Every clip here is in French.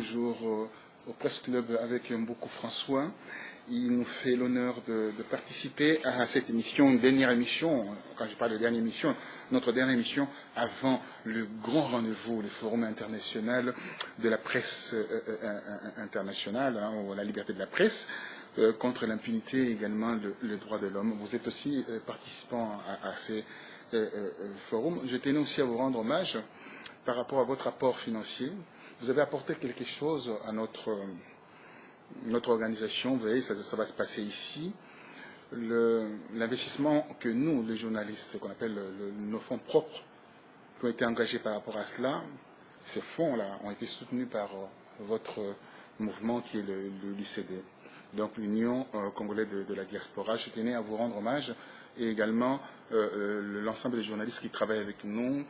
toujours au Presse Club avec Mboko François. Il nous fait l'honneur de participer à cette émission, une dernière émission, quand je parle de dernière émission, notre dernière émission avant le grand rendez-vous, le Forum international de la presse internationale, ou la liberté de la presse, contre l'impunité et également le droit de l'homme. Vous êtes aussi participant à ces forums. Je tenais aussi à vous rendre hommage par rapport à votre apport financier. Vous avez apporté quelque chose à notre organisation. Vous voyez, ça va se passer ici. L'investissement que nous, les journalistes, qu'on appelle nos fonds propres, qui ont été engagés par rapport à cela, ces fonds-là ont été soutenus par votre mouvement qui est l'UCD, donc l'Union congolaise de la diaspora. Je tenais à vous rendre hommage et également l'ensemble des journalistes qui travaillent avec nous,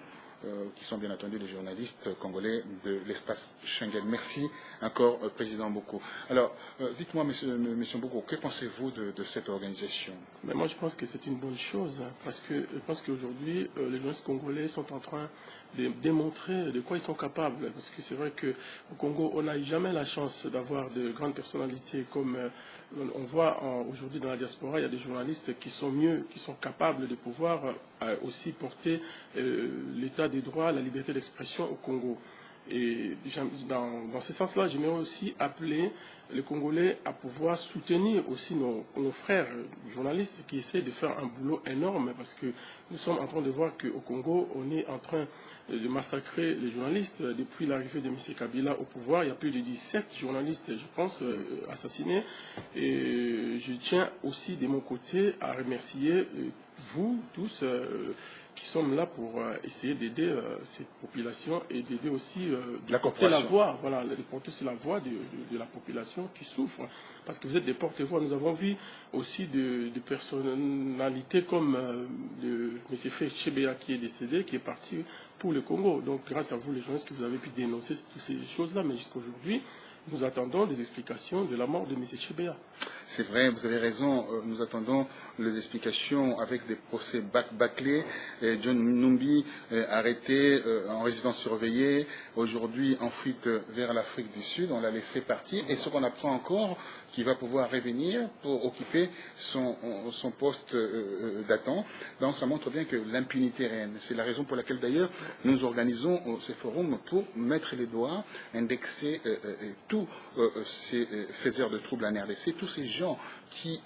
qui sont bien entendu des journalistes congolais de l'espace Schengen. Merci encore, Président Mboko. Alors, dites-moi, Monsieur Mboko, que pensez-vous de cette organisation? Mais moi, je pense que c'est une bonne chose, parce que je pense qu'aujourd'hui, les journalistes congolais sont en train de démontrer de quoi ils sont capables. Parce que c'est vrai qu'au Congo, on n'a jamais la chance d'avoir de grandes personnalités comme on voit aujourd'hui dans la diaspora. Il y a des journalistes qui sont mieux, qui sont capables de pouvoir aussi porter l'état des droits, la liberté d'expression au Congo. Et dans ce sens-là, j'aimerais aussi appeler les Congolais à pouvoir soutenir aussi nos frères journalistes qui essaient de faire un boulot énorme, parce que nous sommes en train de voir qu'au Congo, on est en train de massacrer les journalistes. Depuis l'arrivée de M. Kabila au pouvoir, il y a plus de 17 journalistes, je pense, assassinés. Et je tiens aussi de mon côté à remercier vous tous qui sommes là pour essayer d'aider cette population et d'aider aussi de porter la voix, voilà, de porter la voix de la population qui souffre, parce que vous êtes des porte-voix. Nous avons vu aussi de personnalités comme M. Chebea qui est décédé, qui est parti pour le Congo. Donc grâce à vous, les journalistes, que vous avez pu dénoncer toutes ces choses-là, mais jusqu'à aujourd'hui, nous attendons des explications de la mort de M. Chebea. C'est vrai, vous avez raison. Nous attendons les explications avec des procès bâclés. John Numbi arrêté en résidence surveillée, aujourd'hui en fuite vers l'Afrique du Sud. On l'a laissé partir. Et ce qu'on apprend encore, qu'il va pouvoir revenir pour occuper son poste d'attente. Donc ça montre bien que l'impunité règne. C'est la raison pour laquelle d'ailleurs nous organisons ces forums pour mettre les doigts, indexer tous ces faiseurs de troubles en RDC, tous ces gens qui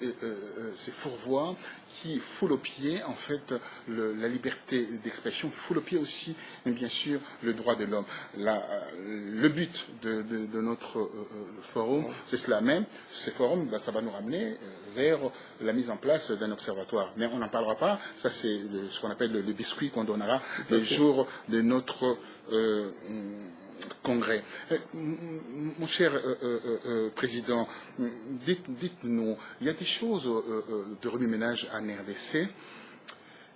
se fourvoient, qui foulent au pied en fait la liberté d'expression, qui foulent au pied aussi bien sûr le droit de l'homme. Le but de notre forum, c'est cela même. Ce forum, ça va nous ramener vers la mise en place d'un observatoire. Mais on n'en parlera pas, ça c'est ce qu'on appelle le biscuit qu'on donnera le jour de notre congrès. Mon cher Président, dites-nous, il y a des choses de remue-ménage en RDC.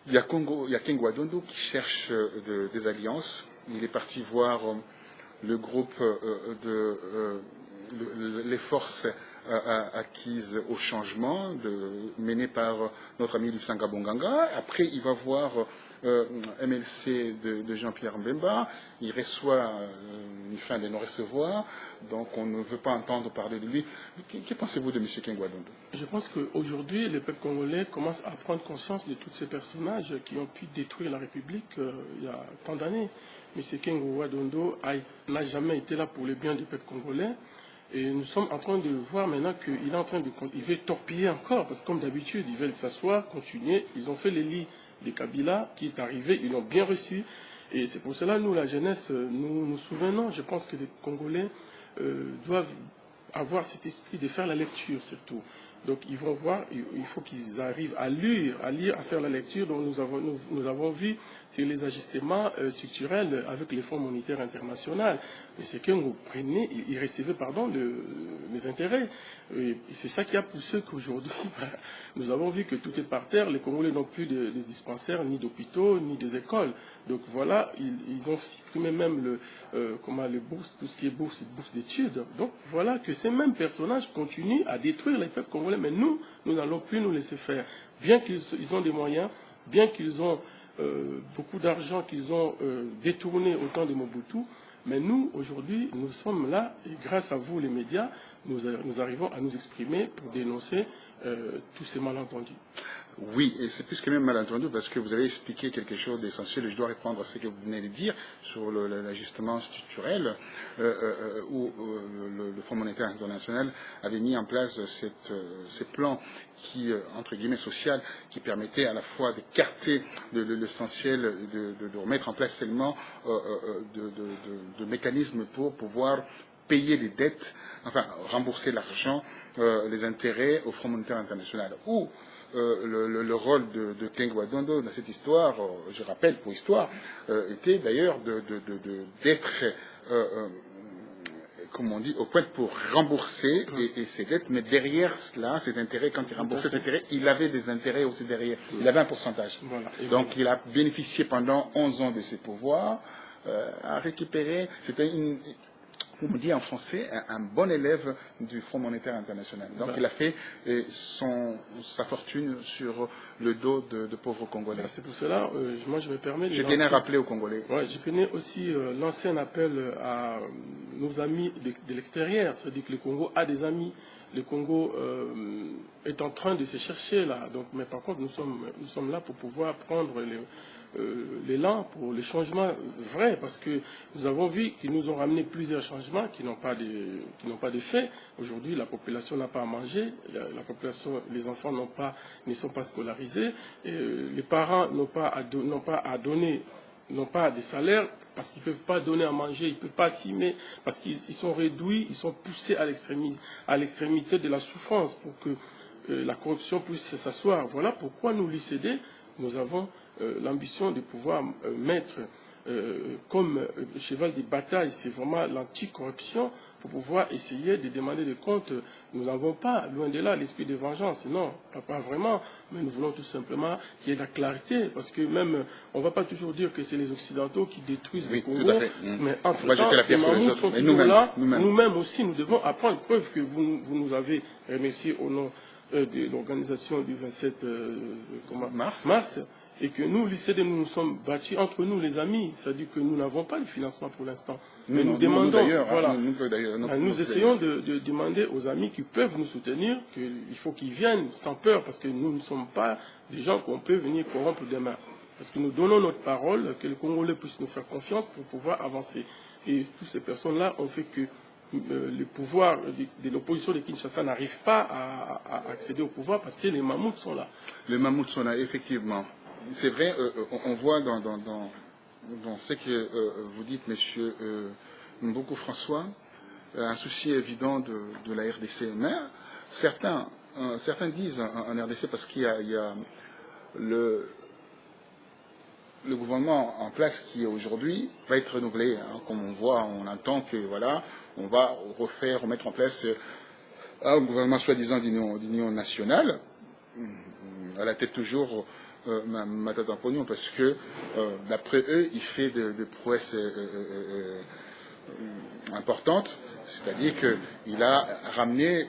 Il y a Kengwa Dondo qui cherche des alliances. Il est parti voir le groupe les forces acquises au changement, mené par notre ami Lusanga Bonganga. Après, il va voir MLC de Jean-Pierre Mbemba. Il reçoit une fin de non-recevoir, donc on ne veut pas entendre parler de lui. Que pensez-vous de M. Kengwa Dondo? Je pense qu'aujourd'hui, le peuple congolais commence à prendre conscience de tous ces personnages qui ont pu détruire la République il y a tant d'années. M. Kengwa Dondo n'a jamais été là pour le bien du peuple congolais. Et nous sommes en train de voir maintenant qu'il est en train il veut torpiller encore, parce que comme d'habitude, ils veulent s'asseoir, continuer. Ils ont fait le lit de Kabila qui est arrivé, ils l'ont bien reçu. Et c'est pour cela, nous, la jeunesse, nous nous souvenons, je pense que les Congolais doivent avoir cet esprit de faire la lecture surtout. Donc ils vont voir, il faut qu'ils arrivent à lire, à faire la lecture. Donc nous avons vu sur les ajustements structurels avec les fonds monétaires internationaux. Et c'est que vous prenez, ils recevaient les intérêts. Et c'est ça qui a poussé qu'aujourd'hui, nous avons vu que tout est par terre. Les Congolais n'ont plus de dispensaires, ni d'hôpitaux, ni des écoles. Donc voilà, ils ont supprimé même les bourses, tout ce qui est bourse d'études. Donc voilà que ces mêmes personnages continuent à détruire les peuples congolais. Mais nous n'allons plus nous laisser faire. Bien qu'ils ont des moyens, bien qu'ils ont beaucoup d'argent qu'ils ont détourné au temps de Mobutu, Mais nous, aujourd'hui, nous sommes là, et grâce à vous, les médias, nous arrivons à nous exprimer pour dénoncer tous ces malentendus. Oui, et c'est plus que même malentendu parce que vous avez expliqué quelque chose d'essentiel et je dois répondre à ce que vous venez de dire sur l'ajustement structurel où le Fonds monétaire international avait mis en place ces plans qui, entre guillemets, social, qui permettaient à la fois d'écarter l'essentiel, de remettre en place seulement de mécanismes pour pouvoir payer les dettes, enfin rembourser l'argent, les intérêts au Fonds monétaire international. Ou le rôle de Ken Gwadondo dans cette histoire, je rappelle pour histoire, était d'ailleurs d'être, comme on dit, au point pour rembourser et ses dettes, mais derrière cela, ses intérêts, quand il remboursait ses intérêts, il avait des intérêts aussi derrière. Il avait un pourcentage. Voilà. Donc il a bénéficié pendant 11 ans de ses pouvoirs, à récupérer, c'était on me dit en français, un bon élève du Fonds monétaire international. Donc il a fait sa fortune sur le dos de pauvres Congolais. C'est pour cela, moi je me permets de... Je tenais à rappeler aux Congolais. Ouais, je tenais aussi lancer un appel à nos amis de l'extérieur. C'est-à-dire que le Congo a des amis. Le Congo est en train de se chercher là. Donc, mais par contre, nous sommes là pour pouvoir prendre l'élan pour les changements vrais, parce que nous avons vu qu'ils nous ont ramené plusieurs changements qui n'ont pas d'effet. Aujourd'hui, la population n'a pas à manger, la population, les enfants ne sont pas scolarisés, et les parents n'ont pas des salaires parce qu'ils ne peuvent pas donner à manger, ils ne peuvent pas s'aimer, parce qu'ils sont réduits, ils sont poussés à l'extrémité de la souffrance pour que la corruption puisse s'asseoir. Voilà pourquoi nous, l'ICD, nous avons l'ambition de pouvoir mettre comme cheval de bataille, c'est vraiment l'anticorruption, pour pouvoir essayer de demander des comptes. Nous n'avons pas, loin de là, l'esprit de vengeance, non, pas vraiment, mais nous voulons tout simplement qu'il y ait de la clarité, parce que même, on ne va pas toujours dire que c'est les Occidentaux qui détruisent le Congo, mais entre-temps, les mammouths sont toujours là, nous-mêmes aussi, nous devons apprendre, preuve que vous nous avez remercié au nom de l'organisation du 27 mars, et que nous, l'ICD, nous nous sommes battus entre nous, les amis. C'est-à-dire que nous n'avons pas le financement pour l'instant. Mais nous demandons, nous essayons de demander aux amis qui peuvent nous soutenir qu'il faut qu'ils viennent sans peur, parce que nous ne sommes pas des gens qu'on peut venir corrompre demain. Parce que nous donnons notre parole, que les Congolais puissent nous faire confiance pour pouvoir avancer. Et toutes ces personnes-là ont fait que le pouvoir de l'opposition de Kinshasa n'arrive pas à accéder au pouvoir parce que les mammouths sont là. Les mammouths sont là, effectivement. C'est vrai, on voit dans ce que vous dites, monsieur Mboko François, un souci évident de la RDC. Mais certains disent en RDC, parce qu'il y a le gouvernement en place qui aujourd'hui va être renouvelé. Hein, comme on voit, on entend que voilà, on va remettre en place un gouvernement soi-disant d'union nationale, à la tête toujours Matata Pognon, parce que d'après eux, il fait de prouesses importantes, c'est-à-dire qu'il a ramené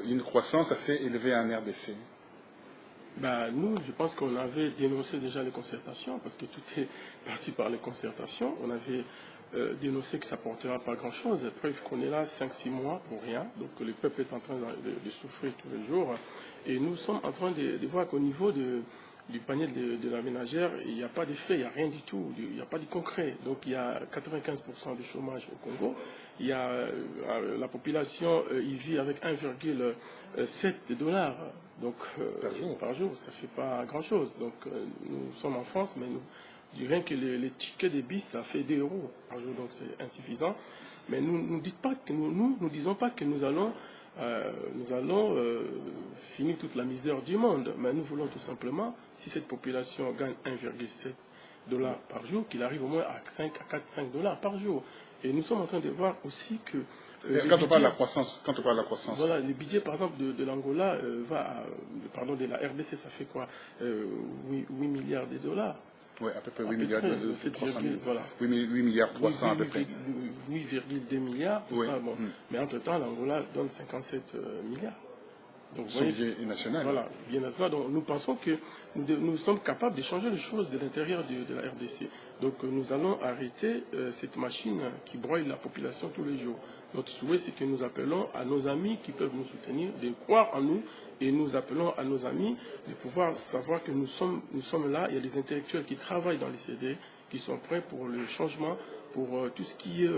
une croissance assez élevée en RDC. Nous, je pense qu'on avait dénoncé déjà les concertations, parce que tout est parti par les concertations. On avait dénoncé que ça ne portera pas grand-chose. Preuve qu'on est là 5-6 mois pour rien. Donc le peuple est en train de souffrir tous les jours. Et nous sommes en train de voir qu'au niveau du panier de la ménagère, il n'y a pas d'effet, il n'y a rien du tout, il n'y a pas de concret. Donc il y a 95% de chômage au Congo. Il y a, la population y vit avec 1,7 $. Donc par jour, ça ne fait pas grand-chose. Donc nous sommes en France, mais rien que les tickets de bus, ça fait 2 € par jour, donc c'est insuffisant. Mais nous disons pas que nous allons finir toute la misère du monde, mais nous voulons tout simplement, si cette population gagne 1,7 $ par jour, qu'il arrive au moins à 4-5 $ par jour. Et nous sommes en train de voir aussi que... Quand on parle de la croissance, voilà, le budget, par exemple, de l'Angola de la RDC, ça fait quoi 8 milliards de dollars. Oui, à peu près 8 milliards 300 000. Voilà. 8 milliards 300 à peu près. 8,2 milliards, tout ça. Bon. Mais entre-temps, l'Angola donne 57 milliards. Donc, son biais national. Voilà, bien national. Donc, nous pensons que nous sommes capables de changer les choses de l'intérieur de la RDC. Donc, nous allons arrêter cette machine qui broye la population tous les jours. Notre souhait, c'est que nous appelons à nos amis qui peuvent nous soutenir, de croire en nous, et nous appelons à nos amis de pouvoir savoir que nous sommes là. Il y a des intellectuels qui travaillent dans les CD, qui sont prêts pour le changement, pour tout ce qui est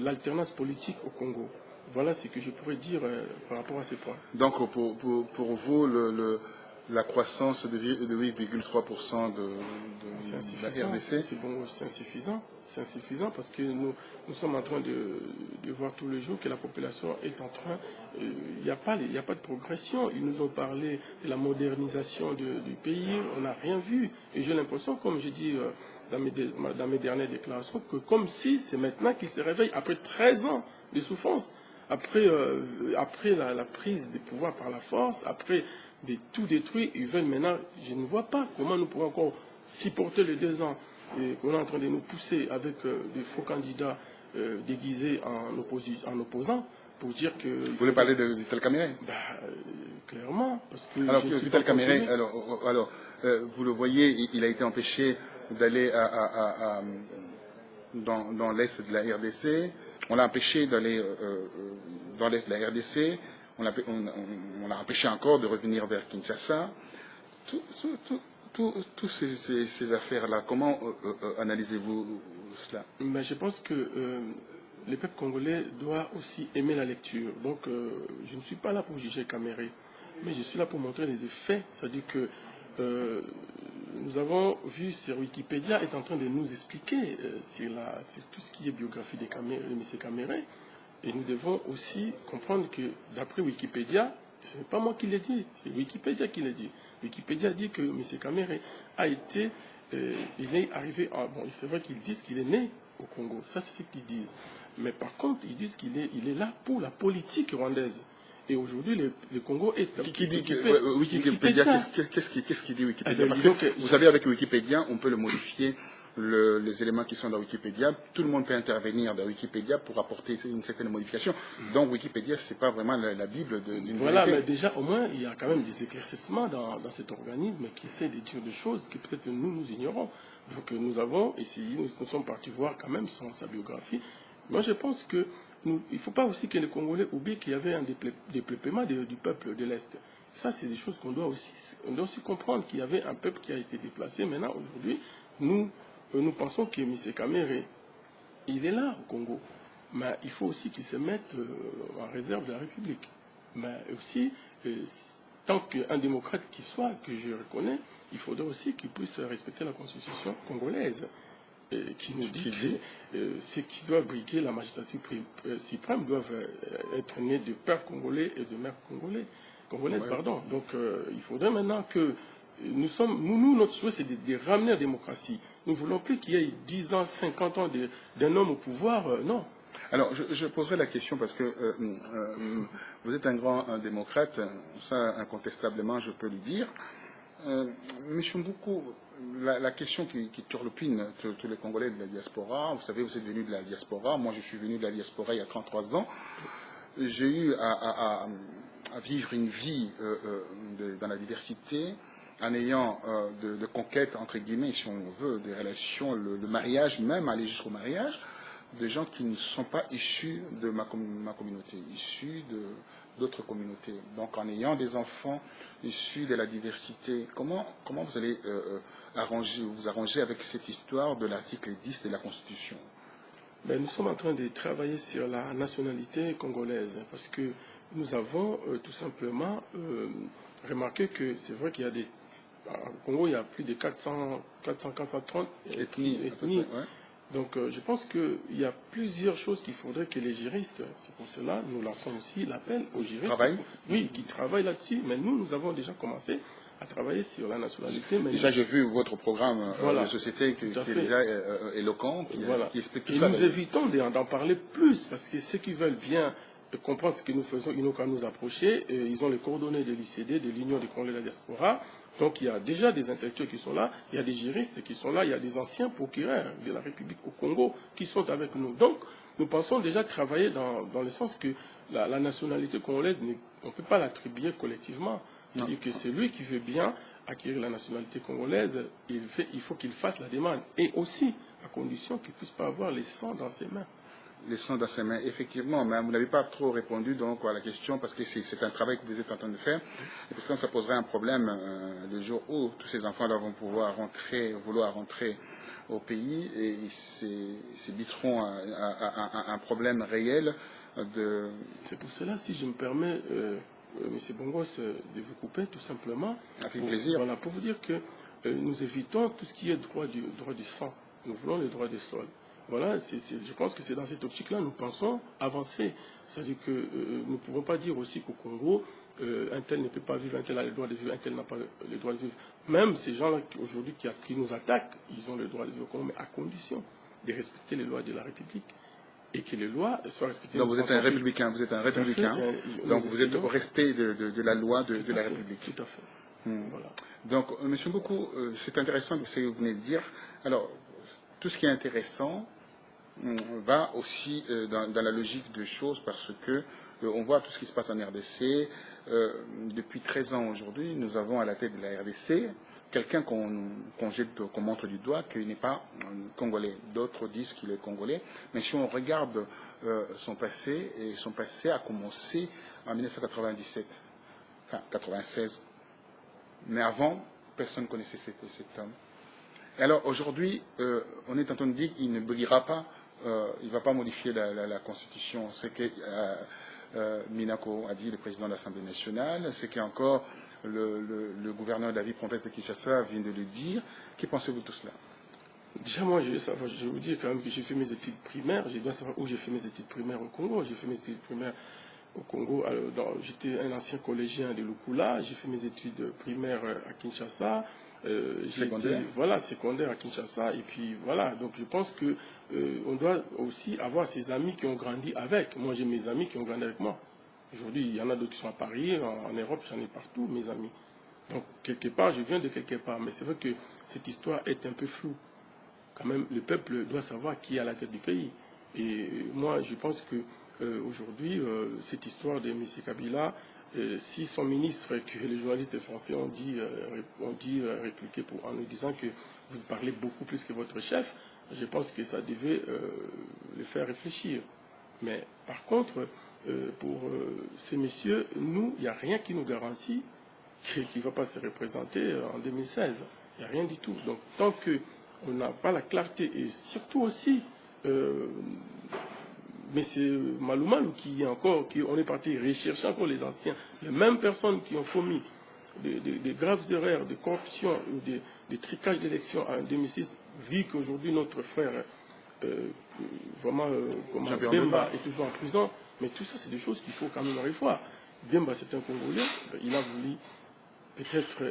l'alternance politique au Congo. Voilà ce que je pourrais dire par rapport à ces points. Donc, pour vous, la croissance de 8,3% de la RDC, c'est bon, c'est insuffisant. C'est insuffisant parce que nous sommes en train de voir tous les jours que la population est en train... Il n'y a pas de progression. Ils nous ont parlé de la modernisation du pays. On n'a rien vu. Et j'ai l'impression, comme j'ai dit dans mes dernières déclarations, que comme si c'est maintenant qu'ils se réveillent après 13 ans de souffrance. Après la prise du pouvoir par la force, après de tout détruire, ils veulent maintenant, je ne vois pas comment nous pourrons encore supporter les 2 ans qu'on est en train de nous pousser avec des faux candidats déguisés en opposants pour dire que... Vous voulez parler de Vital Kamerhe? Clairement, parce que... Alors, Vital Kamerhe, alors vous le voyez, il a été empêché d'aller dans l'est de la RDC. On l'a empêché d'aller dans l'est de la RDC, on l'a empêché encore de revenir vers Kinshasa. Toutes ces affaires-là, comment analysez-vous cela? Mais je pense que le peuple congolais doit aussi aimer la lecture. Donc, je ne suis pas là pour juger Kamerhe, mais je suis là pour montrer les effets. C'est-à-dire que nous avons vu sur Wikipédia est en train de nous expliquer sur tout ce qui est biographie de M. Kamerhe. Et nous devons aussi comprendre que d'après Wikipédia, ce n'est pas moi qui l'ai dit, c'est Wikipédia qui l'a dit. Wikipédia dit que M. Kamerhe a été, il est arrivé, bon, c'est vrai qu'ils disent qu'il est né au Congo, ça c'est ce qu'ils disent. Mais par contre, ils disent qu'il est là pour la politique rwandaise. Et aujourd'hui, le Congo est... Qui dit que Wikipédia, qu'est-ce qu'il dit Wikipédia? Parce que vous savez, avec Wikipédia, on peut le modifier, les éléments qui sont dans Wikipédia. Tout le monde peut intervenir dans Wikipédia pour apporter une certaine modification. Donc Wikipédia, c'est pas vraiment la Bible d'une Voilà, vérité. mais déjà, au moins, il y a quand même des éclaircissements dans cet organisme qui essaie de dire des choses que peut-être nous ignorons. Donc nous avons essayé, nous sommes partis voir quand même sa biographie. Moi, je pense que il ne faut pas aussi que les Congolais oublient qu'il y avait un dépeuplement du peuple de l'Est. Ça, c'est des choses qu'on doit aussi comprendre, qu'il y avait un peuple qui a été déplacé. Maintenant, aujourd'hui, nous pensons que M. Kamerhe, il est là au Congo. Mais il faut aussi qu'il se mette en réserve de la République. Mais aussi, tant qu'un démocrate qu'il soit, que je reconnais, il faudrait aussi qu'il puisse respecter la Constitution congolaise. Qui nous dit que ceux qui doivent briguer la magistrature suprême doivent être nés de pères congolais et de mères congolaises. Ouais. Pardon. Donc il faudrait maintenant que notre souhait c'est de ramener la démocratie. Nous ne voulons plus qu'il y ait 10 ans, 50 ans d'un homme au pouvoir, non. Alors, je poserai la question parce que vous êtes un grand démocrate, ça incontestablement je peux le dire. Monsieur Mboukou, la question qui turlupine tous les Congolais de la diaspora, vous savez, vous êtes venu de la diaspora, moi je suis venu de la diaspora il y a 33 ans, j'ai eu à vivre une vie dans la diversité, en ayant de conquêtes, entre guillemets, si on veut, des relations, le mariage, même aller jusqu'au mariage, de gens qui ne sont pas issus de ma communauté, issus d'autres communautés. Donc en ayant des enfants issus de la diversité, comment vous allez vous arranger avec cette histoire de l'article 10 de la Constitution? Ben, nous sommes en train de travailler sur la nationalité congolaise, parce que nous avons tout simplement remarqué que c'est vrai qu'il y a au Congo, il y a plus de 430 ethnies. Ouais. Donc je pense qu'il y a plusieurs choses qu'il faudrait que les juristes, c'est pour cela nous lançons aussi l'appel aux juristes. Oui, qui travaillent là-dessus, mais nous avons déjà commencé à travailler sur la nationalité. Mais déjà, j'ai vu votre programme de société qui est déjà éloquent, qui explique tout ça. Et nous évitons d'en parler plus, parce que ceux qui veulent bien comprendre ce que nous faisons, ils n'ont qu'à nous approcher. Ils ont les coordonnées de l'ICD, de l'Union des Congolais de la diaspora. Donc il y a déjà des intellectuels qui sont là, il y a des juristes qui sont là, il y a des anciens procureurs de la République au Congo qui sont avec nous. Donc nous pensons déjà travailler dans le sens que la nationalité congolaise, on ne peut pas l'attribuer collectivement. C'est-à-dire que c'est lui qui veut bien acquérir la nationalité congolaise, il faut qu'il fasse la demande. Et aussi, à condition qu'il ne puisse pas avoir les sangs dans ses mains. Les sangs dans ses mains, effectivement, mais vous n'avez pas trop répondu donc à la question, parce que c'est un travail que vous êtes en train de faire. Et parce que ça poserait un problème le jour où tous ces enfants vont vouloir rentrer au pays, et s'habiteront à un problème réel de... C'est pour cela, si je me permets, M. Bongos, de vous couper tout simplement. Avec plaisir. Voilà, pour vous dire que nous évitons tout ce qui est droit du sang. Nous voulons le droit du sol. Voilà, je pense que c'est dans cette optique-là nous pensons avancer. C'est-à-dire que nous ne pouvons pas dire aussi qu'au Congo, un tel ne peut pas vivre, un tel a le droit de vivre, un tel n'a pas le droit de vivre. Même ces gens-là aujourd'hui qui nous attaquent, ils ont le droit de vivre au Congo, mais à condition de respecter les lois de la République. Et que les lois soient respectées. Donc vous êtes un républicain, donc vous êtes au respect de la loi de la République. Tout à fait. Voilà. Donc, M. Mboukou, c'est intéressant ce que vous venez de dire. Alors, tout ce qui est intéressant va aussi dans la logique des choses, parce que on voit tout ce qui se passe en RDC. Depuis 13 ans aujourd'hui, nous avons à la tête de la RDC quelqu'un qu'on montre du doigt, qu'il n'est pas congolais. D'autres disent qu'il est congolais. Mais si on regarde son passé, et son passé a commencé en 1997, enfin 96. Mais avant, personne ne connaissait cet homme. Et alors aujourd'hui, on est en train de dire qu'il ne brillera pas, il ne va pas modifier la Constitution. C'est que Minako a dit, le président de l'Assemblée nationale, c'est qu'encore le gouverneur de la ville-province de Kinshasa vient de le dire. Qu'en pensez-vous de tout cela? Déjà, moi, je vais vous dire quand même que j'ai fait mes études primaires. Je dois savoir où j'ai fait mes études primaires au Congo. J'ai fait mes études primaires au Congo. J'étais un ancien collégien de Lukula. J'ai fait mes études primaires à Kinshasa. Secondaire. Voilà, secondaire à Kinshasa. Et puis voilà, donc je pense que on doit aussi avoir ses amis qui ont grandi avec. Moi, j'ai mes amis qui ont grandi avec moi. Aujourd'hui, il y en a d'autres qui sont à Paris, en Europe, j'en ai partout, mes amis. Donc, quelque part, je viens de quelque part. Mais c'est vrai que cette histoire est un peu floue. Quand même, le peuple doit savoir qui est à la tête du pays. Et moi, je pense que aujourd'hui, cette histoire de M. Kabila, si son ministre, que les journalistes français ont dit répliquer en nous disant que vous parlez beaucoup plus que votre chef, je pense que ça devait le faire réfléchir. Mais par contre, pour ces messieurs, nous, il n'y a rien qui nous garantit qu'il ne va pas se représenter en 2016. Il n'y a rien du tout. Donc, tant qu'on n'a pas la clarté, et surtout aussi, mais c'est Maloumalou on est parti rechercher encore les anciens, les mêmes personnes qui ont commis des graves erreurs de corruption ou de tricage d'élections en 2006, vu qu'aujourd'hui notre frère, Bemba est toujours en prison. Mais tout ça, c'est des choses qu'il faut quand même revoir. Bemba, c'est un Congolais, il a voulu, peut-être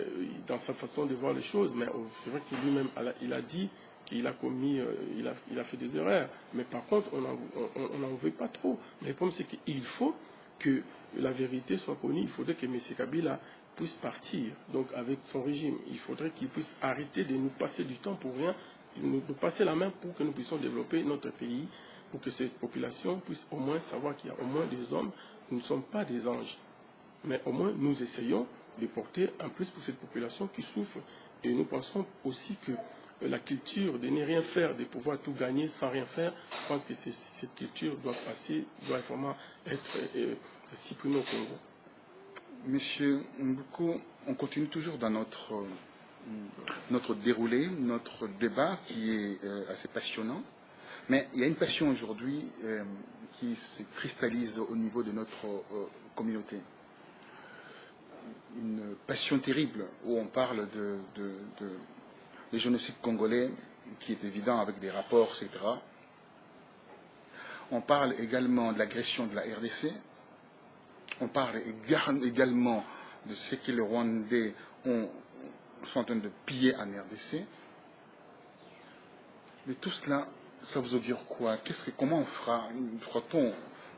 dans sa façon de voir les choses, mais c'est vrai qu'il lui-même, il a dit qu'il a commis, il a fait des erreurs. Mais par contre, on n'en veut pas trop. Mais le problème, c'est qu'il faut que la vérité soit connue. Il faudrait que M. Kabila puisse partir, donc avec son régime. Il faudrait qu'il puisse arrêter de nous passer du temps pour rien, nous passer la main pour que nous puissions développer notre pays, pour que cette population puisse au moins savoir qu'il y a au moins des hommes. Nous ne sommes pas des anges. Mais au moins, nous essayons de porter un plus pour cette population qui souffre. Et nous pensons aussi que la culture de ne rien faire, de pouvoir tout gagner sans rien faire, je pense que cette culture doit vraiment être supprimée au Congo. Monsieur Mboukou, on continue toujours dans notre déroulé, notre débat qui est assez passionnant. Mais il y a une passion aujourd'hui qui se cristallise au niveau de notre communauté. Une passion terrible où on parle des génocides congolais, qui est évident avec des rapports, etc. On parle également de l'agression de la RDC. On parle également de ce que les Rwandais sont en train de piller en RDC. Mais tout cela, ça vous augure quoi? Comment fera-t-on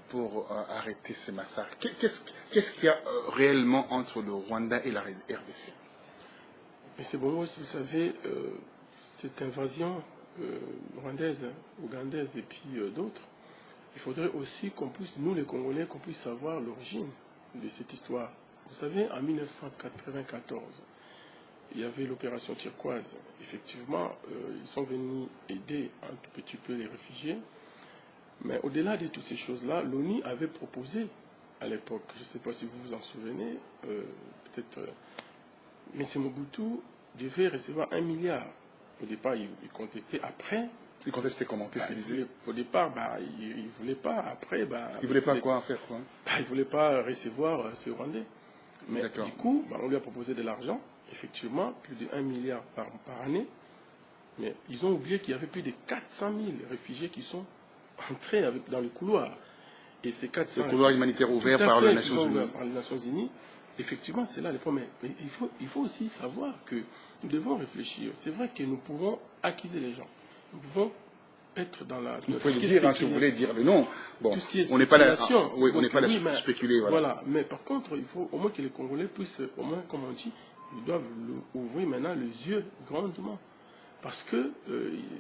pour arrêter ces massacres? Qu'est-ce qu'il y a réellement entre le Rwanda et la RDC? Monsieur Bongo, vous savez, cette invasion rwandaise, ougandaise et puis d'autres, il faudrait aussi qu'on puisse, nous les Congolais, qu'on puisse savoir l'origine de cette histoire. Vous savez, en 1994, il y avait l'opération turquoise. Effectivement, ils sont venus aider un tout petit peu les réfugiés. Mais au-delà de toutes ces choses-là, l'ONU avait proposé à l'époque, je ne sais pas si vous vous en souvenez, peut-être M. Mobutu devait recevoir 1 milliard. Au départ, il contestait. Après... Il contestait comment? Qu'est-ce qu'il disait? Au départ, il ne voulait pas. Après, il ne voulait pas quoi faire quoi? Il ne voulait pas recevoir ce Rwandais. Mais du coup, on lui a proposé de l'argent, effectivement, plus de 1 milliard par année. Mais ils ont oublié qu'il y avait plus de 400 000 réfugiés qui sont entrés dans les couloirs. Et ces 400 le couloir humanitaire ouvert par les Nations Unies. Par les Nations Unies. Effectivement, c'est là les problèmes. Mais il faut aussi savoir que nous devons réfléchir. C'est vrai que nous pouvons accuser les gens. Nous pouvons être dans la... Vous pouvez le dire, hein, si vous voulez dire le nom. Bon, tout ce qui est on n'est pas là, oui, on n'est pas là à spéculer. Voilà. Mais par contre, il faut au moins que les Congolais puissent, au moins, comme on dit, ils doivent ouvrir maintenant les yeux grandement. Parce que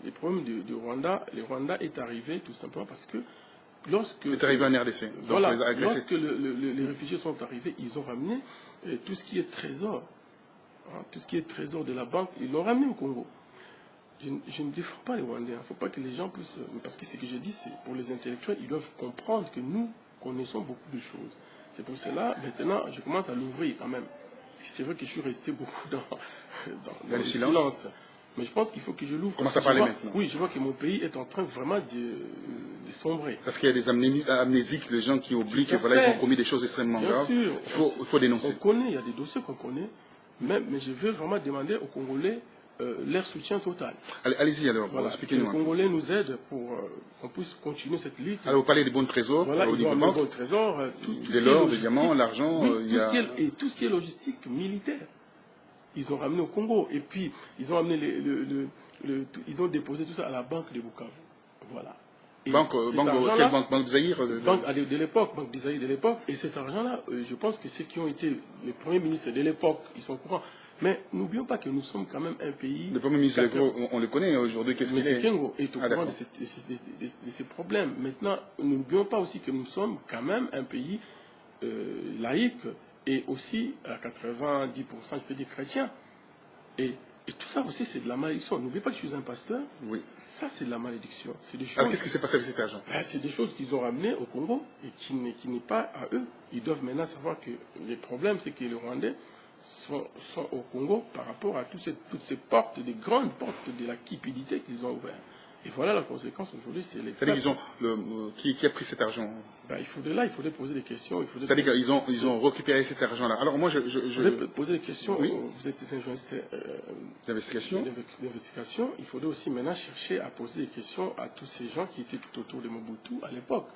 les problèmes du Rwanda, le Rwanda est arrivé tout simplement parce que lorsque... est arrivé en RDC. Voilà, lorsque les réfugiés sont arrivés, ils ont ramené tout ce qui est trésor. Hein, tout ce qui est trésor de la banque, ils l'ont ramené au Congo. Je ne défends pas les Rwandais. Il ne faut pas que les gens puissent... Parce que ce que je dis, c'est pour les intellectuels, ils doivent comprendre que nous connaissons beaucoup de choses. C'est pour cela, maintenant, je commence à l'ouvrir quand même. Parce que c'est vrai que je suis resté beaucoup dans le silence. Mais je pense qu'il faut que je l'ouvre. Commence à parler maintenant. Oui, je vois que mon pays est en train vraiment de sombrer. Parce qu'il y a des amnésiques, les gens qui oublient que voilà, ils ont commis des choses extrêmement graves. Bien sûr. Il faut dénoncer. On connaît, il y a des dossiers qu'on connaît. Mais je veux vraiment demander aux Congolais leur soutien total. Allez-y alors, voilà, expliquez-nous. Les Congolais nous aident pour qu'on puisse continuer cette lutte. Alors vous parlez des bons trésors, voilà, au niveau des bons trésors, de l'or, des diamants, l'argent, et tout ce qui est logistique militaire. Ils ont ramené au Congo et puis ils ont amené ils ont déposé tout ça à la banque de Bukavu. Voilà. Banque du Zaïre Banque de l'époque, banque du Zaïre de l'époque. Et cet argent-là, je pense que ceux qui ont été les premiers ministres de l'époque, ils sont au courant. Mais n'oublions pas que nous sommes quand même un pays... Le premier ministre, on le connaît aujourd'hui, qu'est-ce qu'il est? Kengo est au courant de ces problèmes. Maintenant, n'oublions pas aussi que nous sommes quand même un pays laïque et aussi à 90%, je peux dire, chrétien. Et tout ça aussi, c'est de la malédiction. N'oubliez pas que je suis un pasteur. Oui. Ça, c'est de la malédiction. Des choses... Alors, qu'est-ce qui s'est passé avec cet argent? C'est des choses qu'ils ont ramenées au Congo et qui n'est pas à eux. Ils doivent maintenant savoir que les problèmes, c'est que les Rwandais sont au Congo par rapport à toutes ces portes, des grandes portes de la cupidité qu'ils ont ouvertes. Et voilà la conséquence aujourd'hui, c'est les... C'est-à-dire qui a pris cet argent? Il faudrait poser des questions. C'est-à-dire qu'ils ont récupéré cet argent-là. Alors moi, Il faudrait poser des questions. Oui. Vous êtes un journaliste d'investigation. Il faudrait aussi maintenant chercher à poser des questions à tous ces gens qui étaient tout autour de Mobutu à l'époque.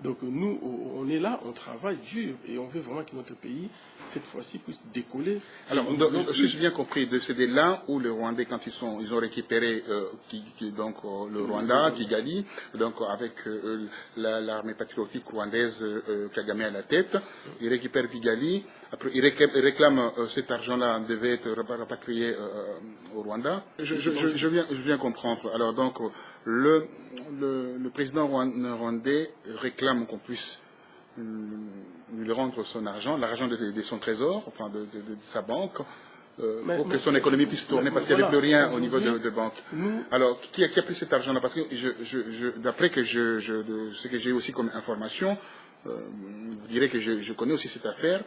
Donc nous, on est là, on travaille dur et on veut vraiment que notre pays, cette fois-ci, puisse décoller. Alors, si j'ai bien compris, c'est de là où les Rwandais, quand ils ont récupéré le Rwanda, Kigali, donc avec l'armée patriotique rwandaise Kagame à la tête, ils récupèrent Kigali. Après, ils réclament cet argent-là devait être rapatrié au Rwanda. Je viens comprendre. Alors donc, le président rwandais réclame qu'on puisse lui rendre son argent, l'argent de son trésor, enfin de sa banque, pour que son économie puisse tourner, parce qu'il n'y avait plus rien au niveau de banque. Alors, qui a pris cet argent-là? Parce que d'après ce que j'ai aussi comme information, vous direz que je connais aussi cette affaire,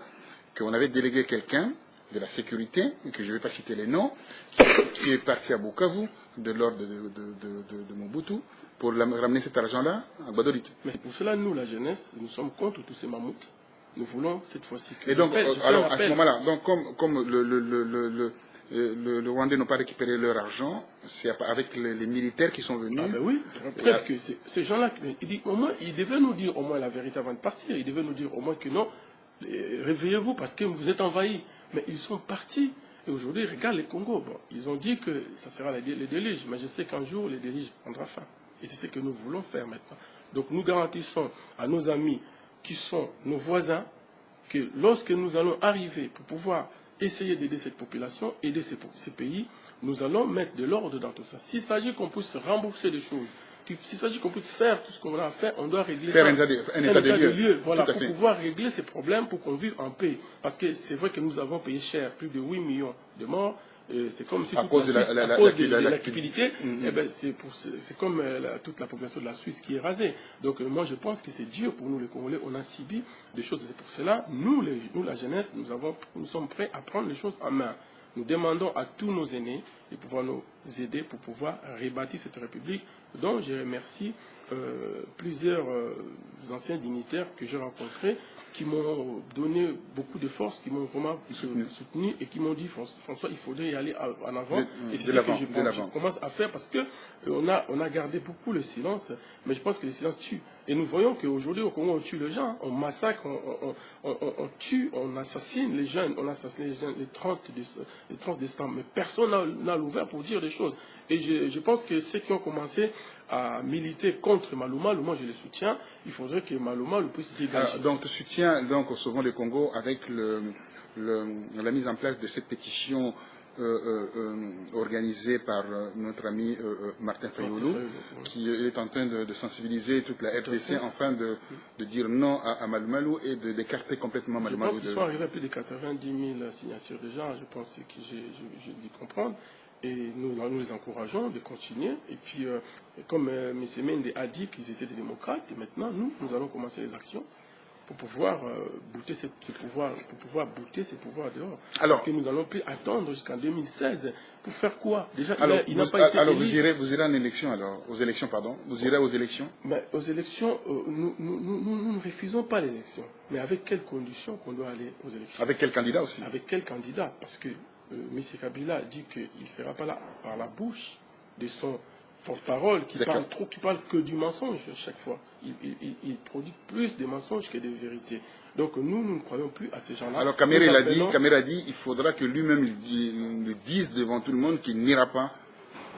qu'on avait délégué quelqu'un de la sécurité, que je ne vais pas citer les noms, qui est parti à Bukavu, de l'ordre de Mobutu, pour ramener cet argent-là à Gbadolite. Mais pour cela, nous, la jeunesse, nous sommes contre tous ces mammouths. Nous voulons cette fois-ci... Et donc, alors, à ce moment-là, donc, comme le Rwandais n'ont pas récupéré leur argent, c'est avec les militaires qui sont venus... Ah ben oui, preuve que ces gens-là, ils devaient nous dire au moins la vérité avant de partir. Ils devaient nous dire au moins que non, réveillez-vous parce que vous êtes envahis. Mais ils sont partis. Et aujourd'hui, regarde les Congo. Bon, ils ont dit que ça sera les déluges. Mais je sais qu'un jour, les déluges prendront fin. Et c'est ce que nous voulons faire maintenant. Donc nous garantissons à nos amis qui sont nos voisins que lorsque nous allons arriver pour pouvoir essayer d'aider cette population, aider ces pays, nous allons mettre de l'ordre dans tout ça. S'il s'agit qu'on puisse rembourser des choses S'il s'agit qu'on puisse faire tout ce qu'on a à faire, on doit régler faire ça. un état de lieu. Voilà, pour pouvoir régler ces problèmes, pour qu'on vive en paix. Parce que c'est vrai que nous avons payé cher, plus de 8 millions de morts. C'est comme si à cause de la cupidité, c'est comme toute la population de la Suisse qui est rasée. Donc moi je pense que c'est dur pour nous les Congolais, on a subi des choses. C'est pour cela, nous la jeunesse, nous sommes prêts à prendre les choses en main. Nous demandons à tous nos aînés de pouvoir nous aider pour pouvoir rebâtir cette République dont je remercie plusieurs anciens dignitaires que j'ai rencontrés qui m'ont donné beaucoup de force, qui m'ont vraiment soutenu et qui m'ont dit François, il faudrait y aller en avant. Et c'est ce que je commence à faire parce que on a gardé beaucoup le silence, mais je pense que le silence tue. Et nous voyons qu'aujourd'hui au Congo on tue les gens, on massacre, on tue, on assassine les jeunes, les 30 décembre, mais personne n'a l'ouvert pour dire des choses. Et je pense que ceux qui ont commencé à militer contre Malouma, moi je le soutiens, il faudrait que Malouma le puisse dégager. Donc tu soutiens donc au Sauvons le Congo avec la mise en place de cette pétition organisée par notre ami Martin Fayoulou, qui est en train de sensibiliser toute la RDC afin de dire non à Malouma et d'écarter complètement Malouma. Je pense qu'ils sont arrivés à plus de 90 000 signatures déjà, je pense que j'ai dû comprendre. Et nous les encourageons de continuer. Et puis, comme M. Mende a dit qu'ils étaient des démocrates, et maintenant, nous allons commencer les actions pour pouvoir bouter ces pouvoirs dehors. Alors, parce que nous n'allons plus attendre jusqu'en 2016 pour faire quoi? Déjà, il n'a pas été élu. Vous irez en élection alors, aux élections, pardon. Vous irez aux élections? Mais aux élections, nous ne refusons pas l'élection. Mais avec quelles conditions qu'on doit aller aux élections? Avec quel candidat aussi? Avec quel candidat? Parce que M. Kabila dit qu'il ne sera pas là par la bouche de son porte-parole qui parle que du mensonge chaque fois. Il produit plus de mensonges que de vérités. Donc nous ne croyons plus à ces gens-là. Alors Kamere a dit il faudra que lui-même le dise devant tout le monde qu'il n'ira pas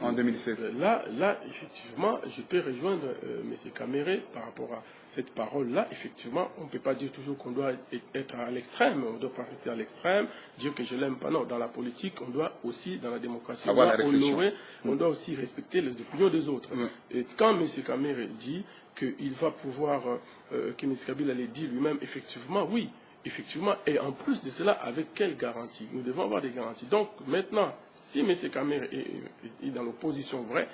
en 2016. Là, effectivement, je peux rejoindre M. Kamere par rapport à cette parole-là. Effectivement, on ne peut pas dire toujours qu'on doit être à l'extrême, on ne doit pas rester à l'extrême, dire que je l'aime pas. Non, dans la politique, on doit aussi, dans la démocratie, on doit honorer, on doit aussi respecter les opinions des autres. Et quand M. Kamere dit qu'il va pouvoir, que M. Kabila l'a dit lui-même, effectivement, oui. Effectivement, et en plus de cela, avec quelle garantie? Nous devons avoir des garanties. Donc maintenant, si M. Kamere est dans l'opposition vraie,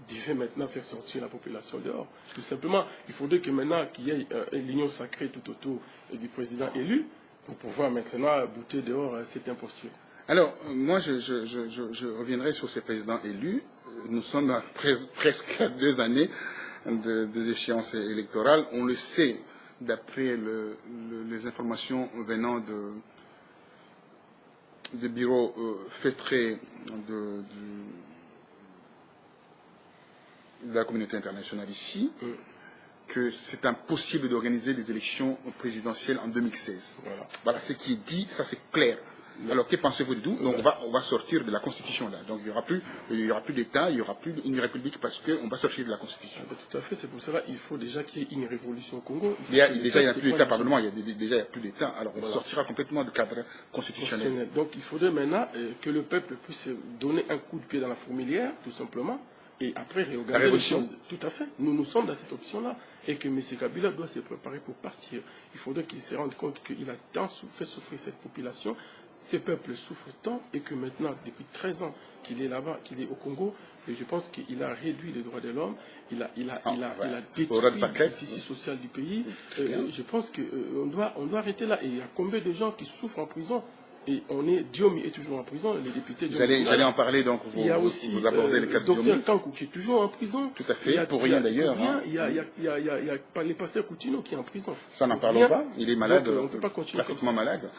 il devait maintenant faire sortir la population dehors. Tout simplement, il faudrait que maintenant qu'il y ait l'union sacrée tout autour du président élu pour pouvoir maintenant bouter dehors cette imposture. Alors, moi, je reviendrai sur ces présidents élus. Nous sommes à presque 2 années des échéances électorales. On le sait. D'après les informations venant des bureaux feutrés de la communauté internationale ici, que c'est impossible d'organiser des élections présidentielles en 2016. Voilà ce qui est dit, ça c'est clair. Alors, que pensez-vous de tout? Donc, on va sortir de la Constitution, là. Donc, il n'y aura plus d'État, il n'y aura plus une République parce qu'on va sortir de la Constitution. Tout à fait, c'est pour cela qu'il faut déjà qu'il y ait une révolution au Congo. Déjà, il n'y a plus d'État, pardon-moi, déjà, il n'y a plus d'État. Alors, on sortira complètement du cadre constitutionnel. Donc, il faudrait maintenant que le peuple puisse donner un coup de pied dans la fourmilière, tout simplement, et après réorganiser les choses. Tout à fait. Nous sommes dans cette option-là. Et que M. Kabila doit se préparer pour partir. Il faudrait qu'il se rende compte qu'il a tant fait souffrir cette population. Ces peuples souffrent tant et que maintenant, depuis 13 ans qu'il est là-bas, qu'il est au Congo, et je pense qu'il a réduit les droits de l'homme, il a détruit le déficit social du pays. Je pense qu'on doit arrêter là. Et il y a combien de gens qui souffrent en prison? Et Diomi est toujours en prison, les députés. J'allais en parler, donc vous abordez le cas de Diomi. Dr Kankou qui est toujours en prison. Tout à fait, pour rien d'ailleurs. Il y a les pasteurs Coutinho qui est en prison. Ça n'en parlons pas, il est malade, on ne peut pas continuer pratiquement malade.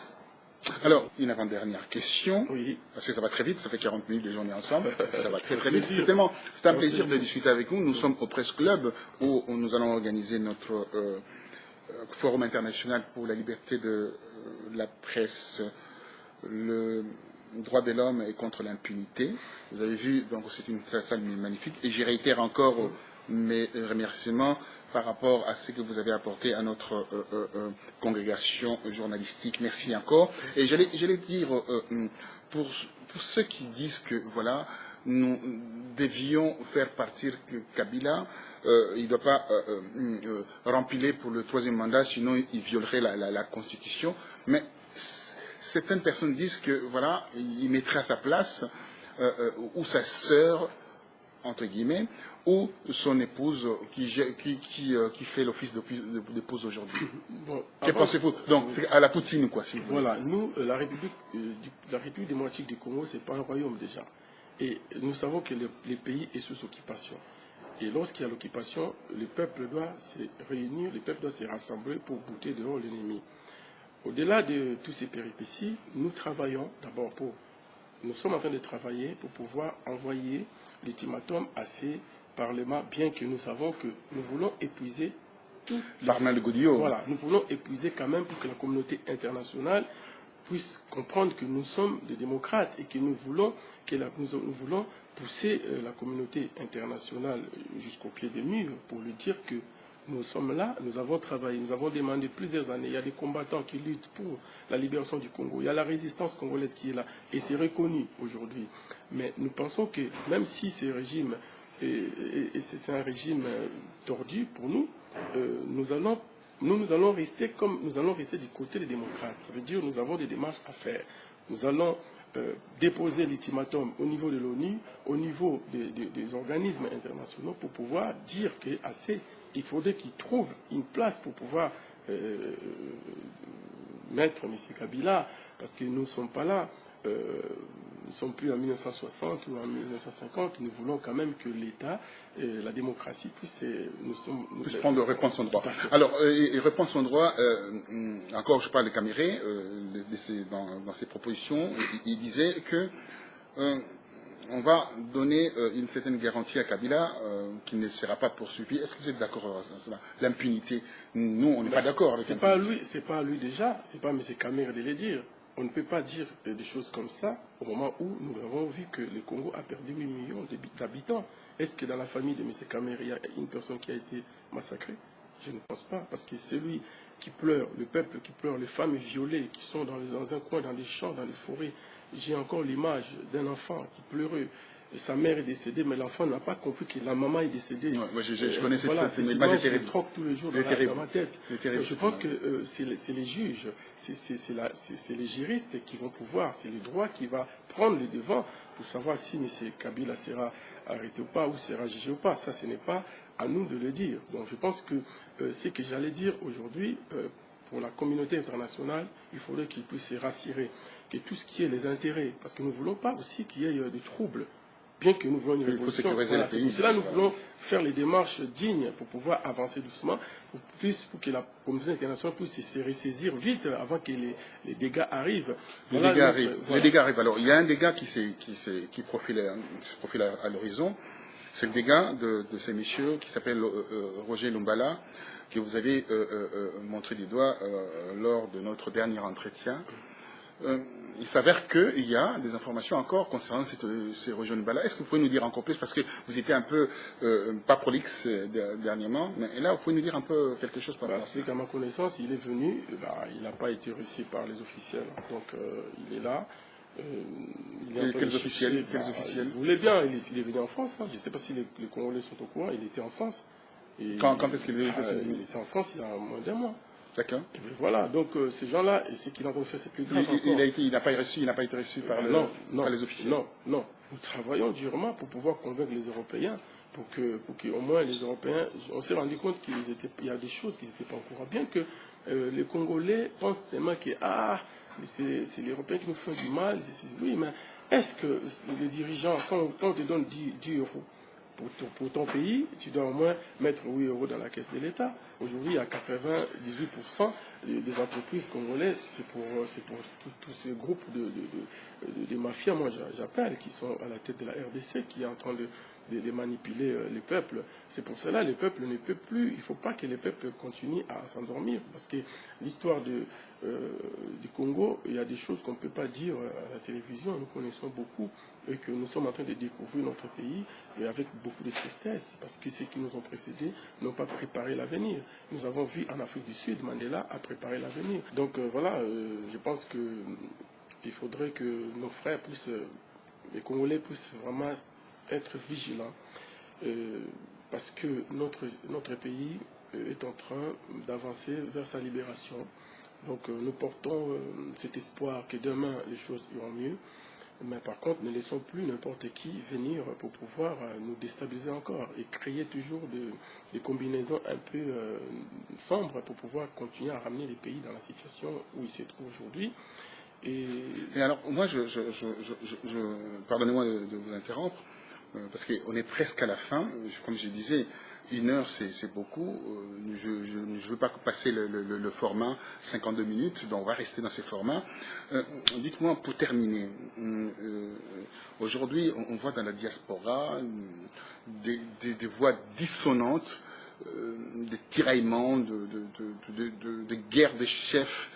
Alors, une avant-dernière question, parce que ça va très vite, ça fait 40 minutes déjà on est ensemble, ça va très vite. C'est un plaisir de discuter avec vous. Nous sommes au Presse Club où nous allons organiser notre forum international pour la liberté de la presse, le droit de l'homme et contre l'impunité. Vous avez vu, donc c'est une salle magnifique. Et j'y réitère encore mes remerciements par rapport à ce que vous avez apporté à notre congrégation journalistique. Merci encore. Et j'allais dire, pour ceux qui disent que, voilà, nous devions faire partir Kabila. Il ne doit pas rempiler pour le 3e mandat, sinon il violerait la Constitution. Mais certaines personnes disent que voilà, il mettrait à sa place ou sa sœur, entre guillemets, ou son épouse qui fait l'office d'épouse aujourd'hui. Bon, que pensez-vous? Donc, c'est à la Poutine, quoi, si vous voulez. Voilà, nous, la République démocratique du Congo, ce n'est pas un royaume déjà. Et nous savons que le pays est sous occupation. Et lorsqu'il y a l'occupation, le peuple doit se réunir, le peuple doit se rassembler pour bouter dehors l'ennemi. Au-delà de tous ces péripéties, nous travaillons d'abord nous sommes en train de travailler pour pouvoir envoyer l'ultimatum à ces parlements, bien que nous savons que nous voulons épuiser tout. Parlement de Godillot. Voilà, nous voulons épuiser quand même pour que la communauté internationale puisse comprendre que nous sommes des démocrates et que nous voulons pousser la communauté internationale jusqu'au pied des murs pour lui dire que nous sommes là, nous avons travaillé, nous avons demandé plusieurs années. Il y a des combattants qui luttent pour la libération du Congo. Il y a la résistance congolaise qui est là et c'est reconnu aujourd'hui. Mais nous pensons que même si ce régime, c'est un régime tordu pour nous, nous allons rester du côté des démocrates. Ça veut dire que nous avons des démarches à faire. Nous allons déposer l'ultimatum au niveau de l'ONU, au niveau des organismes internationaux pour pouvoir dire il faudrait qu'ils trouvent une place pour pouvoir mettre M. Kabila, parce que nous ne sommes pas là, nous ne sommes plus en 1960 ou en 1950, nous voulons quand même que l'État, la démocratie puisse reprendre son droit. Alors, il reprend son droit, encore je parle de Caméré, dans ses propositions, il disait que on va donner une certaine garantie à Kabila qu'il ne sera pas poursuivi. Est-ce que vous êtes d'accord avec cela? L'impunité, nous, on n'est pas d'accord avec l'impunité. C'est pas lui déjà, c'est pas M. Caméré de le dire. On ne peut pas dire des choses comme ça au moment où nous avons vu que le Congo a perdu 8 millions d'habitants. Est-ce que dans la famille de M. Caméré, il y a une personne qui a été massacrée? Je ne pense pas, parce que c'est lui qui pleure, le peuple qui pleure, les femmes violées qui sont dans un coin, dans les champs, dans les forêts. J'ai encore l'image d'un enfant qui pleurait. Sa mère est décédée, mais l'enfant n'a pas compris que la maman est décédée. Ouais, moi je connais cette image qui me troque tous les jours dans ma tête. Je pense que c'est les juges, c'est les juristes qui vont pouvoir, c'est le droit qui va prendre les devants pour savoir si M. Kabila sera arrêté ou pas, ou sera jugé ou pas. Ça, ce n'est pas à nous de le dire. Donc je pense que ce que j'allais dire aujourd'hui, pour la communauté internationale, il faudrait qu'ils puissent se rassurer que tout ce qui est les intérêts, parce que nous ne voulons pas aussi qu'il y ait des troubles, bien que nous voulons une révolution. Voilà, c'est pour cela que nous voulons faire les démarches dignes pour pouvoir avancer doucement, pour que la communauté internationale puisse se ressaisir vite avant que les dégâts arrivent. Les dégâts arrivent. Alors, il y a un dégât qui profile à l'horizon. C'est le dégât de ces messieurs qui s'appelle Roger Lumbala, que vous avez montré du doigt lors de notre dernier entretien. Il s'avère qu'il y a des informations encore concernant ces Roger Lumbala. Est-ce que vous pouvez nous dire encore plus, parce que vous étiez un peu, pas prolixe dernièrement, mais là, vous pouvez nous dire un peu quelque chose par rapport à ça? C'est qu'à ma connaissance, il est venu, il n'a pas été reçu par les officiels, donc il est là. Quels officiels? Il voulait bien, il est venu en France. Je ne sais pas si les Congolais sont au courant, il était en France. Et quand est-ce qu'il est venu? Il était en France il y a moins d'un mois. D'accord. Et bien voilà, donc ces gens-là, et ce qu'il a fait, c'est plus grave encore. Il n'a pas été reçu par les officiels. Non. Nous travaillons durement pour pouvoir convaincre les Européens, pour qu'au moins les Européens, on s'est rendu compte qu'il y a des choses qui n'étaient pas au courant, bien que les Congolais pensent seulement que c'est les Européens qui nous font du mal. Oui, mais est-ce que les dirigeants, quand on te donne 10 euros pour ton pays, tu dois au moins mettre 8 euros dans la caisse de l'État? Aujourd'hui, il y a 98% des entreprises congolaises, c'est pour tout ce groupe de mafias, moi j'appelle, qui sont à la tête de la RDC, qui est en train de manipuler les peuples. C'est pour cela que les peuples ne peuvent plus. Il ne faut pas que les peuples continuent à s'endormir, parce que l'histoire du Congo, il y a des choses qu'on ne peut pas dire à la télévision. Nous connaissons beaucoup et que nous sommes en train de découvrir notre pays, et avec beaucoup de tristesse, parce que ceux qui nous ont précédés n'ont pas préparé l'avenir. Nous avons vu en Afrique du Sud, Mandela a préparé l'avenir. Donc voilà, je pense qu'il faudrait que nos frères puissent, les Congolais puissent vraiment être vigilants parce que notre pays est en train d'avancer vers sa libération. Donc nous portons cet espoir que demain les choses iront mieux. Mais par contre, ne laissons plus n'importe qui venir pour pouvoir nous déstabiliser encore et créer toujours des combinaisons un peu sombres pour pouvoir continuer à ramener les pays dans la situation où ils se trouvent aujourd'hui. Et alors, moi, pardonnez-moi de vous interrompre, parce qu'on est presque à la fin. Comme je disais, 1 heure, c'est beaucoup. Je ne veux pas passer le format 52 minutes, donc on va rester dans ces formats. Dites-moi, pour terminer, aujourd'hui, on voit dans la diaspora des voix dissonantes, des tiraillements, de guerres de chefs,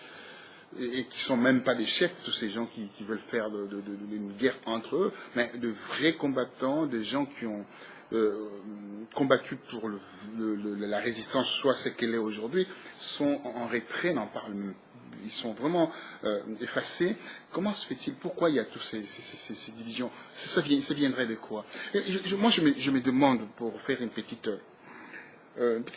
et qui sont même pas des chefs, tous ces gens qui veulent faire une guerre entre eux, mais de vrais combattants, des gens qui ont combattu pour la résistance, soit ce qu'elle est aujourd'hui, sont en retrait, n'en parlent même. Ils sont vraiment effacés. Comment se fait-il? Pourquoi il y a toutes ces divisions? Ça viendrait de quoi? Moi, je me demande, pour faire une petite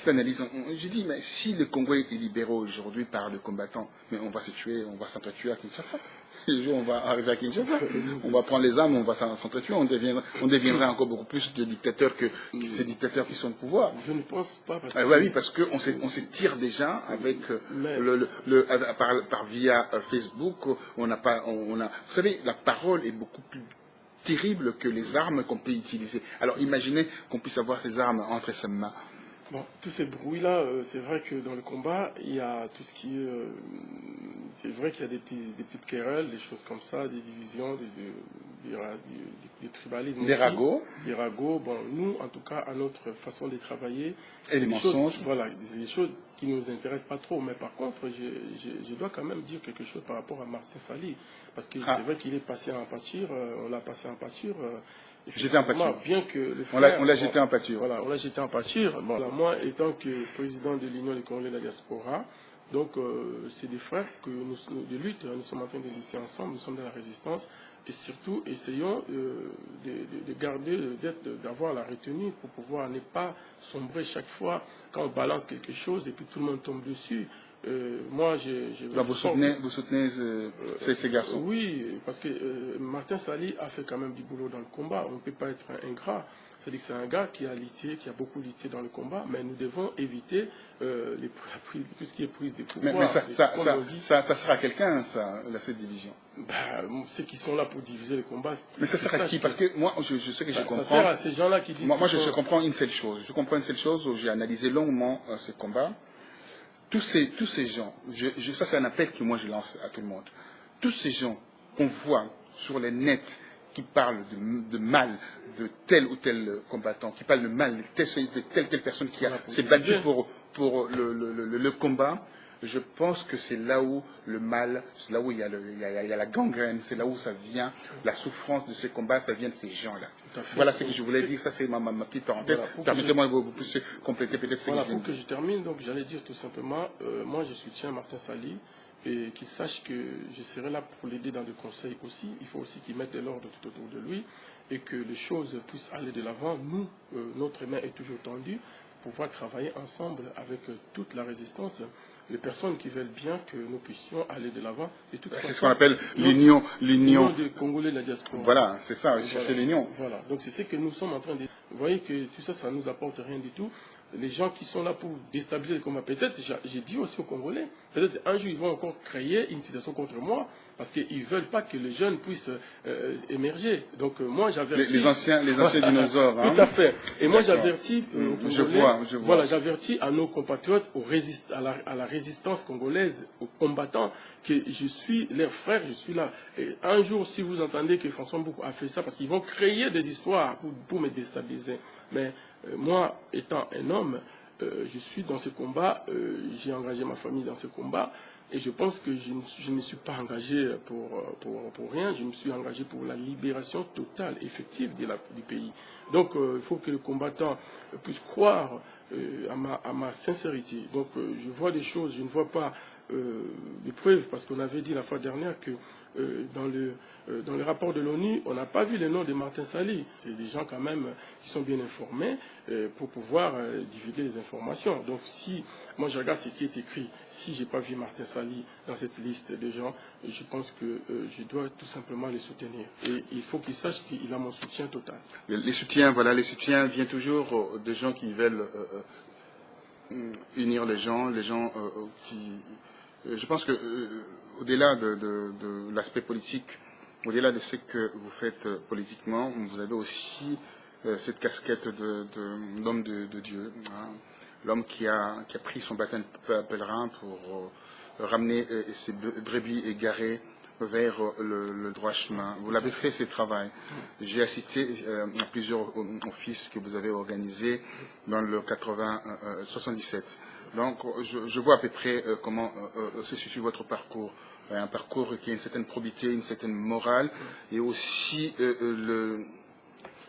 analyse. J'ai dit, mais si le Congo est libéré aujourd'hui par les combattants, mais on va se tuer, on va s'entretuer à Kinshasa. Le jour où on va arriver à Kinshasa, on va prendre les armes, on va s'entretuer, on deviendra encore beaucoup plus de dictateurs que ces dictateurs qui sont au pouvoir. Je ne pense pas. Parce que... oui, parce qu'on se tire déjà avec par via Facebook. Vous savez, la parole est beaucoup plus terrible que les armes qu'on peut utiliser. Alors imaginez qu'on puisse avoir ces armes entre ses mains. Bon, tous ces bruits-là, c'est vrai que dans le combat, il y a tout ce qui est... c'est vrai qu'il y a des petites querelles, des choses comme ça, des divisions, du tribalisme. Des ragots. Des ragots. Bon, nous, en tout cas, à notre façon de travailler... Et les mensonges. Voilà, c'est des choses qui ne nous intéressent pas trop. Mais par contre, je dois quand même dire quelque chose par rapport à Martin Sali. Parce que c'est vrai qu'il est passé en pâture, on l'a passé en pâture... J'étais en pâture. Bien que le frère, on l'a jeté en pâture. Voilà, on l'a jeté en pâture. Bon, là, moi, étant que président de l'Union des Congolais de la diaspora, donc c'est des frères de lutte, nous sommes en train de lutter ensemble, nous sommes dans la résistance, et surtout essayons de garder, d'avoir la retenue pour pouvoir ne pas sombrer chaque fois quand on balance quelque chose et puis tout le monde tombe dessus. Moi, vous soutenez ces garçons? Oui, parce que Martin Sali a fait quand même du boulot dans le combat. On ne peut pas être ingrat. C'est-à-dire que c'est un gars qui a beaucoup lutté dans le combat, mais nous devons éviter tout ce qui est prise de pouvoir. Mais ça sera quelqu'un, cette division? Ceux qui sont là pour diviser le combat. Mais ça sert à qui? Parce que moi, je sais que je comprends. Ça sert à ces gens-là qui disent... Moi, je comprends une seule chose. Je comprends une seule chose où j'ai analysé longuement ce combat. Tous ces gens, ça c'est un appel que moi je lance à tout le monde. Tous ces gens qu'on voit sur les nets qui parlent de mal de tel ou tel combattant, qui parlent de mal de telle personne qui s'est battue pour le combat, je pense que c'est là où le mal, c'est là où il y a la gangrène, c'est là où ça vient, la souffrance de ces combats, ça vient de ces gens-là. Voilà ce que je voulais dire, ça c'est ma petite parenthèse. Voilà, permettez-moi que vous puissiez compléter peut-être ce que je viens de dire. Pour que je termine, donc j'allais dire tout simplement, moi je soutiens Martin Sali, et qu'il sache que je serai là pour l'aider dans le conseil aussi. Il faut aussi qu'il mette de l'ordre tout autour de lui et que les choses puissent aller de l'avant. Nous, notre main est toujours tendue pour pouvoir travailler ensemble avec toute la résistance. Les personnes qui veulent bien que nous puissions aller de l'avant. C'est ce qu'on appelle l'union des Congolais de la diaspora. Voilà, c'est ça, chercher l'union. Voilà, donc c'est ce que nous sommes en train de... Vous voyez que tout ça, ça ne nous apporte rien du tout. Les gens qui sont là pour déstabiliser le combat, peut-être, j'ai dit aussi aux Congolais, peut-être un jour ils vont encore créer une situation contre moi, parce qu'ils ne veulent pas que les jeunes puissent émerger. Donc moi j'avertis... Les anciens dinosaures. Tout à fait. Et moi j'avertis je vois. Voilà, j'avertis à nos compatriotes, à la résistance congolaise, aux combattants, que je suis leur frère, je suis là. Et un jour, si vous entendez que François Mboukou a fait ça, parce qu'ils vont créer des histoires pour me déstabiliser. Mais moi, étant un homme, je suis dans ce combat, j'ai engagé ma famille dans ce combat, et je pense que je ne me suis pas engagé pour rien, je me suis engagé pour la libération totale, effective du pays. Donc il faut que le combattant puisse croire à ma sincérité. Donc je vois des choses, je ne vois pas des preuves, parce qu'on avait dit la fois dernière que dans le rapport de l'ONU, on n'a pas vu le nom de Martin Sali. C'est des gens quand même qui sont bien informés pour pouvoir divulguer les informations. Donc si moi je regarde ce qui est écrit, si je n'ai pas vu Martin Sali dans cette liste de gens, je pense que je dois tout simplement les soutenir. Et il faut qu'il sache qu'il a mon soutien total. Les soutiens, voilà, les soutiens viennent toujours de gens qui veulent unir les gens qui... Je pense que au-delà de l'aspect politique, au-delà de ce que vous faites politiquement, vous avez aussi cette casquette d'homme de Dieu, hein, l'homme qui a pris son baptême pèlerin pour ramener ses brebis égarées vers le droit chemin. Vous l'avez fait, ce travail. J'ai assisté à plusieurs offices que vous avez organisés dans le 77. Donc, je vois à peu près comment se situe votre parcours. Un parcours qui a une certaine probité, une certaine morale, et aussi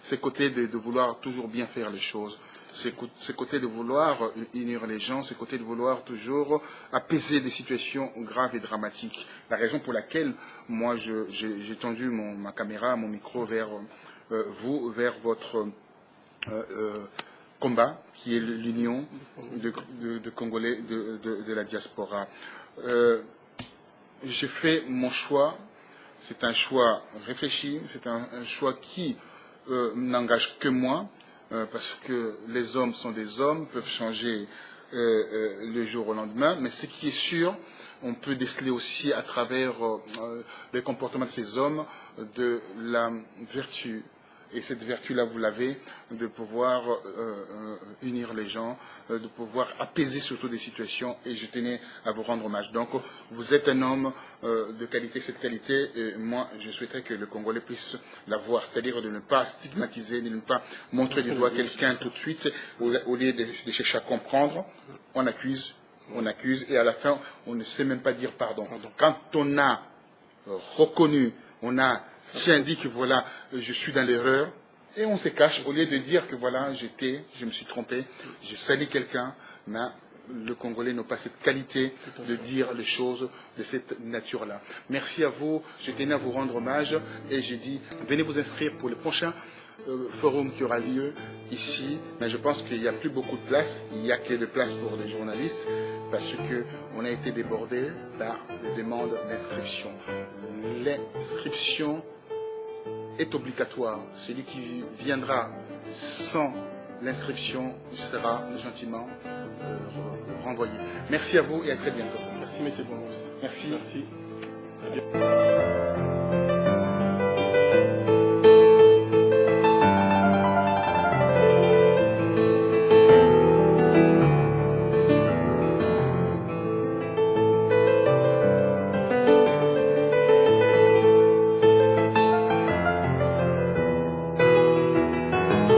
ces côtés de vouloir toujours bien faire les choses. Ce côté de vouloir unir les gens, ce côté de vouloir toujours apaiser des situations graves et dramatiques. La raison pour laquelle moi j'ai tendu ma caméra, mon micro vers vous, vers votre combat, qui est l'union de Congolais de la diaspora. J'ai fait mon choix, c'est un choix réfléchi, c'est un choix qui n'engage que moi, parce que les hommes sont des hommes, peuvent changer le jour au lendemain, mais ce qui est sûr, on peut déceler aussi à travers le comportement de ces hommes de la vertu. Et cette vertu-là, vous l'avez, de pouvoir unir les gens, de pouvoir apaiser surtout des situations, et je tenais à vous rendre hommage. Donc, vous êtes un homme de qualité, cette qualité, et moi, je souhaiterais que le Congolais puisse la voir, c'est-à-dire de ne pas stigmatiser, de ne pas montrer du doigt quelqu'un tout de suite, au lieu de chercher à comprendre, on accuse, et à la fin, on ne sait même pas dire pardon. Quand on a reconnu, on a dit que voilà, je suis dans l'erreur, et on se cache au lieu de dire que voilà, je me suis trompé, j'ai sali quelqu'un, mais le Congolais n'a pas cette qualité de dire les choses de cette nature-là. Merci à vous, je tenais à vous rendre hommage, et j'ai dit, venez vous inscrire pour le prochain forum qui aura lieu ici, mais je pense qu'il n'y a plus beaucoup de place, il n'y a que de place pour les journalistes, parce qu'on a été débordé par les demandes d'inscription. L'inscription est obligatoire. Celui qui viendra sans l'inscription sera gentiment renvoyé. Merci à vous et à très bientôt. Merci, M. Bombos. Merci. Merci. À bientôt.